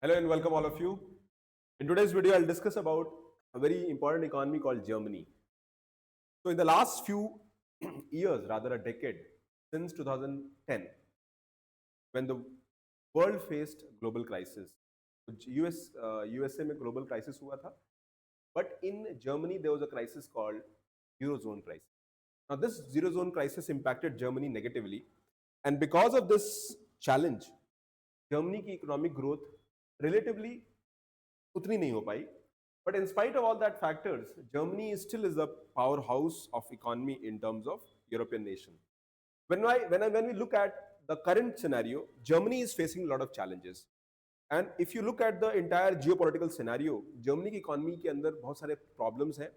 Hello and welcome all of you. In today's video, I'll discuss about a very important economy called Germany. So in the last few years, rather a decade, since 2010, when the world faced global crisis, USA में global crisis हुआ था, but in Germany there was a crisis called Eurozone crisis. Now this Eurozone crisis impacted Germany negatively, and because of this challenge, Germany की economic growth relatively उतनी नहीं हो पाई. But in spite of all that factors, Germany still is a powerhouse of economy in terms of European nation. When we look at the current scenario, Germany is facing a lot of challenges. And if you look at the entire geopolitical scenario, Germany की economy के अंदर बहुत सारे problems हैं,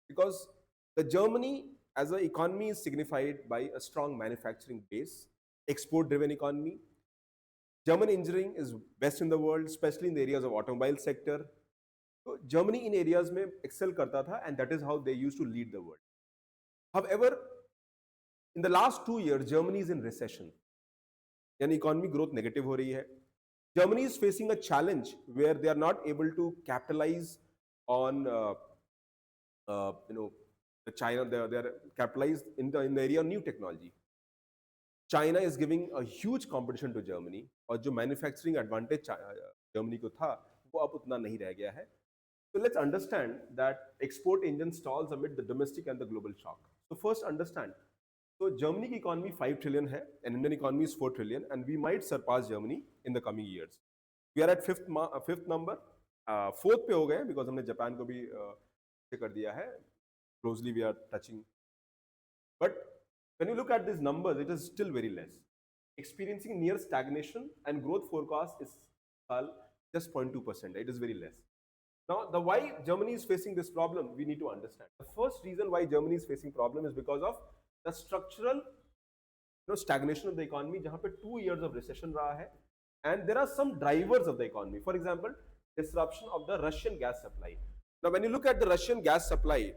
because the Germany as an economy is signified by a strong manufacturing base, export-driven economy. German engineering is best in the world, especially in the areas of automobile sector. So Germany in areas में excel करता था, and that is how they used to lead the world. However, in the last 2 years, Germany is in recession. यानी economy growth negative हो रही है. Germany is facing a challenge where they are not able to capitalize on the China. They are capitalized in the area of new technology. China is giving a huge competition to Germany, और जो manufacturing advantage Germany को था वो अब उतना नहीं रह गया है. So let's understand that export engine stalls amid the domestic and the global shock. So first understand, so Germany की economy 5 trillion है and Indian economy is 4 trillion, and we might surpass Germany in the coming years. We are at fifth number, fourth पे हो गए because हमने Japan को भी कर दिया है. Closely we are touching. But when you look at these numbers, it is still very less. Experiencing near stagnation, and growth forecast is just 0.2%. It is very less. Now, the why Germany is facing this problem, we need to understand. The first reason why Germany is facing problem is because of the structural stagnation of the economy, जहाँ पे 2 years of recession रहा है, and there are some drivers of the economy. For example, disruption of the Russian gas supply. Now, when you look at the Russian gas supply,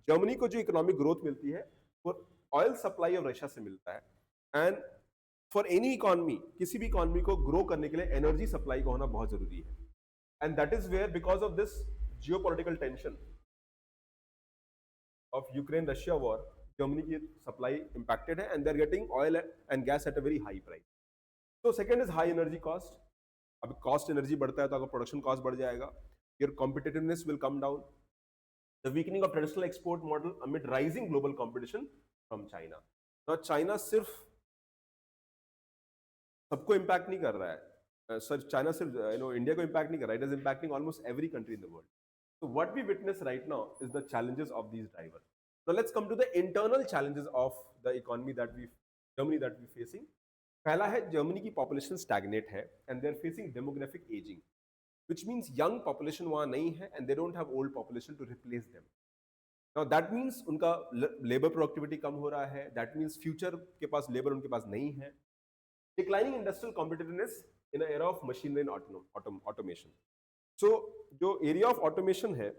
Germany को जो economic growth मिलती है, वो oil supply of Russia से मिलता है, and for any economy, किसी भी economy को grow करने के लिए energy supply को होना बहुत जरूरी है. And that is where, because of this geopolitical tension of Ukraine-Russia war, Germany की supply impacted है, and they are getting oil and gas at a very high price. So second is high energy cost. अब cost energy बढ़ता है तो आपका production cost बढ़ जाएगा. Your competitiveness will come down. The weakening of traditional export model amid rising global competition from China. Now China सिर्फ सबको impact नहीं कर रहा है. China सिर्फ India को impact नहीं कर रहा है. It is impacting almost every country in the world. So what we witness right now is the challenges of these drivers. Now let's come to the internal challenges of the economy Germany that we facing. पहला है, Germany की population stagnate है and they are facing demographic aging, which means young population वहाँ नहीं है and they don't have old population to replace them. Now that means उनका labor productivity कम हो रहा है. That means future के पास labor उनके पास नहीं है. Declining industrial competitiveness in an era of machinery and automation. So जो area of automation है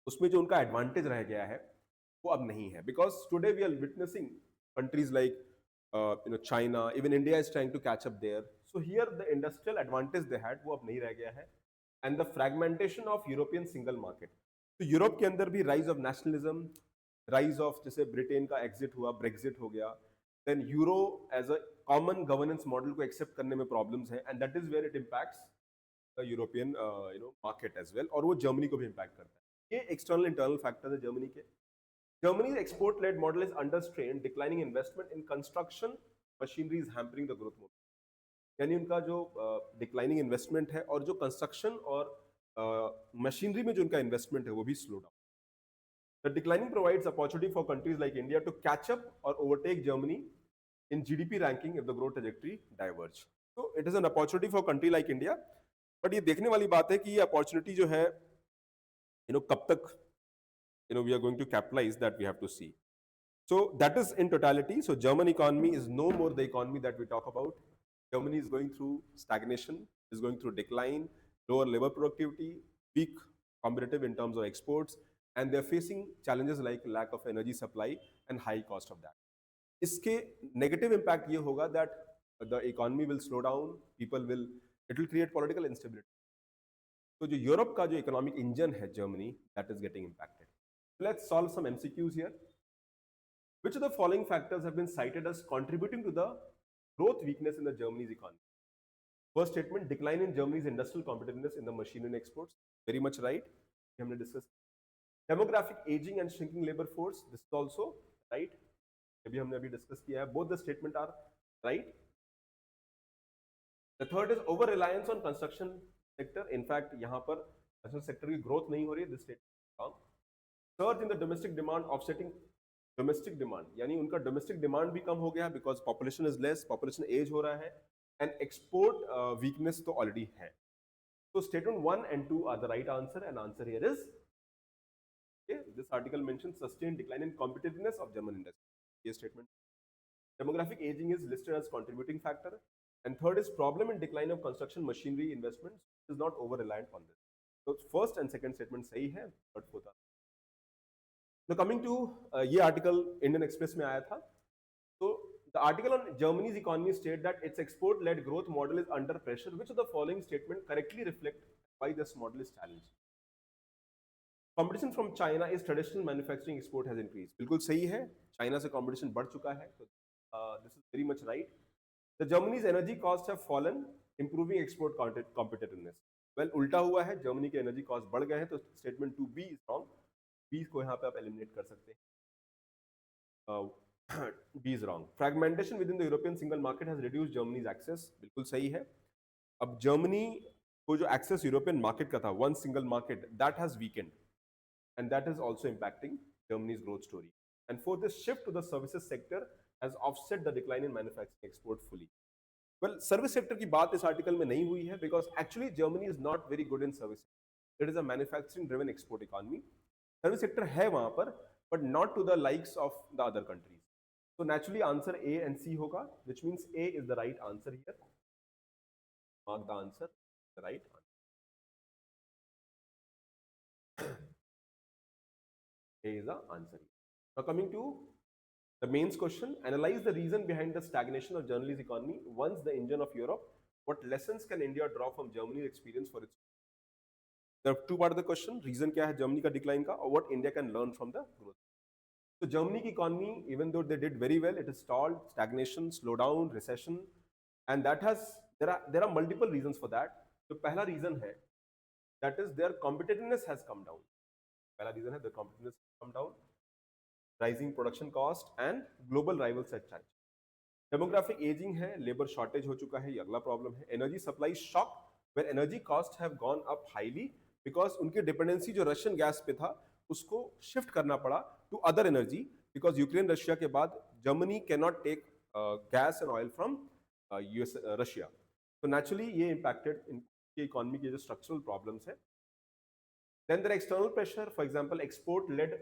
उसमें जो उनका advantage रह गया है वो अब नहीं है, because today we are witnessing countries like China, even India is trying to catch up there. So here the industrial advantage they had वो अब नहीं रह गया है, and the fragmentation of European single market. तो यूरोप के अंदर भी rise of nationalism, rise of जैसे ब्रिटेन का exit हुआ, Brexit हो गया, then euro as a common governance model को accept करने में problems हैं, and that is where it impacts the European market as well, और वो Germany को भी impact करता है. ये external internal factors है Germany के. Germany's export-led model is under strain. Declining investment in construction machinery is hampering the growth model. यानी उनका जो declining investment है और जो construction और machinery में जो उनका investment है वो भी slow down. The declining provides opportunity for countries like India to catch up or overtake Germany in GDP ranking if the growth trajectory diverge. So it is an opportunity for country like India. But ये देखने वाली बात है कि ये opportunity जो है कब तक we are going to capitalize, that we have to see. So that is in totality. So German economy is no more the economy that we talk about. Germany is going through stagnation, is going through decline, lower labor productivity, weak competitive in terms of exports, and they're facing challenges like lack of energy supply and high cost of that. इसके negative impact ये होगा that the economy will slow down, people will it will create political instability. तो जो Europe का जो economic engine है Germany, that is getting impacted. Let's solve some MCQs here. Which of the following factors have been cited as contributing to the growth weakness in the Germany's economy? First statement, decline in Germany's industrial competitiveness in the machinery exports. Very much right. We have discussed. Demographic aging and shrinking labor force. This is also right. We have discussed. Both the statement are right. The third is over reliance on construction sector. In fact, यहाँ पर construction sector की growth नहीं हो रही है. This statement is wrong. Surge in the domestic demand offsetting domestic demand, यानी उनका domestic demand भी कम हो गया because population is less, population age हो रहा है, and export weakness तो already है. So statement 1 and 2 are the right answer, and answer here is okay. This article mentions sustained decline in competitiveness of German industry. This statement. Demographic aging is listed as contributing factor, and third is problem in decline of construction machinery investments is not over reliant on this. So first and second statement सही है, but fourth. Now coming to ये article Indian Express में आया था. So the article on Germany's economy state that its export-led growth model is under pressure. Which of the following statement correctly reflect why this model is challenged? Competition from China is traditional manufacturing export has increased. बिल्कुल सही है. China से competition बढ़ चुका है. So this is very much right. The Germany's energy costs have fallen, improving export competitiveness. Well, उल्टा हुआ है. Germany के energy cost बढ़ गए हैं. तो statement 2B is wrong. B को यहाँ पे आप eliminate कर सकते हैं. B is wrong. Fragmentation within the European single market has reduced Germany's access. बिल्कुल सही है. अब Germany को जो access European market का था, one single market, that has weakened, and that is also impacting Germany's growth story. And for this shift to the services sector has offset the decline in manufacturing export fully. Well, service sector की बात इस article में नहीं हुई है because actually Germany is not very good in services. It is a manufacturing-driven export economy. Service sector है वहाँ पर, but not to the likes of the other countries. So naturally answer A and C hoga, which means A is the right answer here. Mark the answer, the right answer. A is the answer here. Now coming to the mains question, analyze the reason behind the stagnation of Germany's economy once the engine of Europe. What lessons can India draw from Germany's experience for its? There are two parts of the question. Reason क्या है Germany का decline का, or what India can learn from the growth. So Germany की economy, even though they did very well, it is stalled, stagnation, slowdown, recession, and that has there are multiple reasons for that. So पहला reason है that is their competitiveness has come down. पहला reason है their competitiveness has come down, rising production cost and global rivals at challenge. Demographic aging है, labor shortage हो चुका है, ये अगला problem है. Energy supply shock, where energy costs have gone up highly because उनकी dependency जो Russian gas पे था उसको shift करना पड़ा to other energy because Ukraine Russia के बाद Germany cannot take gas and oil from Russia. So naturally ये impacted इनकी economy की जो structural problems है. Then there are external pressure, for example export-led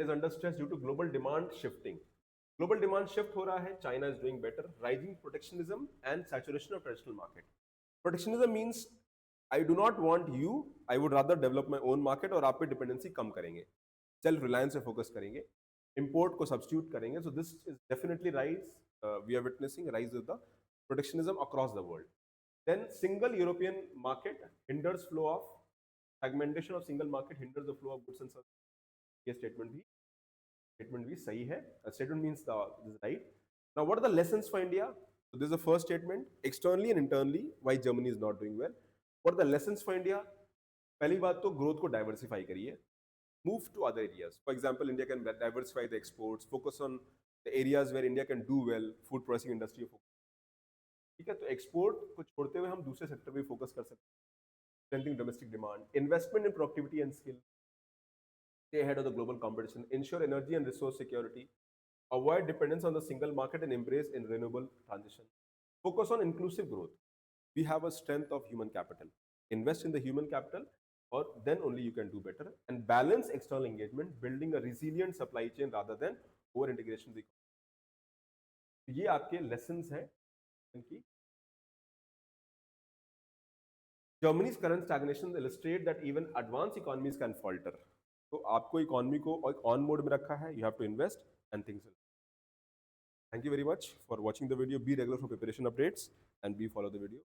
is under stress due to global demand shifting. Global demand shift हो रहा है, China is doing better, rising protectionism and saturation of traditional market. Protectionism means I do not want you, I would rather develop my own market और आप पे dependency कम करेंगे, self reliance पे focus करेंगे, import को substitute करेंगे. So this is definitely rise. We are witnessing a rise of the protectionism across the world. Then single European market hinders flow of fragmentation of single market hinders the flow of goods and services. ये statement भी सही है. Statement means this is right. Now what are the lessons for India? So this is the first statement. Externally and internally, why Germany is not doing well. What are the lessons for India? पहली बात तो growth को diversify करिए. Move to other areas. For example, India can diversify the exports, focus on the areas where India can do well, food processing industry. ठीक है, तो export को छोड़ते हुए हम दूसरे sector पे focus कर सकते हैं. Strengthening domestic demand, investment in productivity and skill. Stay ahead of the global competition, ensure energy and resource security, avoid dependence on the single market and embrace in renewable transition. Focus on inclusive growth. We have a strength of human capital. Invest in the human capital, or then only you can do better. And balance external engagement, building a resilient supply chain rather than over integration. ये आपके lessons हैं इनकी. Germany's current stagnation illustrate that even advanced economies can falter. तो आपको economy को on mode में रखा है. You have to invest and things will. Thank you very much for watching the video. Be regular for preparation updates. and we follow the video.